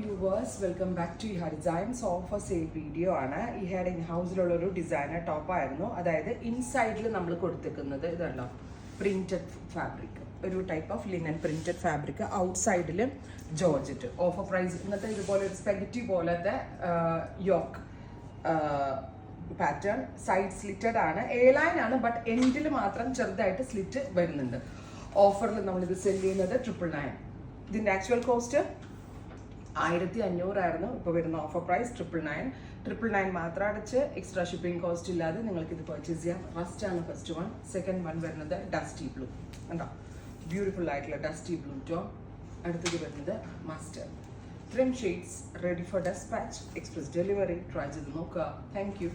Viewers, welcome back to Iha designs of a sale video ആണ്. ഇഹയുടെ in ഹൗസിലുള്ളൊരു designer ടോപ്പായിരുന്നു. അതായത് ഇൻസൈഡിൽ നമ്മൾ കൊടുത്തിരിക്കുന്നത് ഇതല്ലോ പ്രിന്റഡ് ഫാബ്രിക്, ഒരു type of linen printed fabric, out സൈഡിൽ ജോർജറ്റ്. ഓഫർ പ്രൈസ് ഇന്നത്തെ ഇതുപോലെ ഒരു സ്പെഗറ്റി പോലത്തെ യോക്ക് പാറ്റേൺ, സൈഡ് സ്ലിറ്റഡ് ആണ്, എ ലൈൻ ആണ്, ബട്ട് എൻഡിൽ മാത്രം ചെറുതായിട്ട് സ്ലിറ്റ് വരുന്നുണ്ട്. ഓഫറിൽ നമ്മളിത് സെല് ചെയ്യുന്നത് 999. ഇതിൻ്റെ ആക്ച്വൽ കോസ്റ്റ് 1500 ആയിരുന്നു. ഇപ്പോൾ വരുന്ന ഓഫർ പ്രൈസ് 999 മാത്രം അടച്ച് എക്സ്ട്രാ ഷിപ്പിംഗ് കോസ്റ്റ് ഇല്ലാതെ നിങ്ങൾക്ക് ഇത് പർച്ചേസ് ചെയ്യാം. ഫസ്റ്റ് ആണ് ഫസ്റ്റ് വൺ. സെക്കൻഡ് വൺ വരുന്നത് ഡസ്റ്റി ബ്ലൂ, കണ്ടോ, ബ്യൂട്ടിഫുൾ ആയിട്ടുള്ള ഡസ്റ്റി ബ്ലൂ ടോൺ. അടുത്തത് വരുന്നത് mustard. 3 shades ready for despatch, express delivery. Try ചെയ്ത് നോക്കുക. Thank U.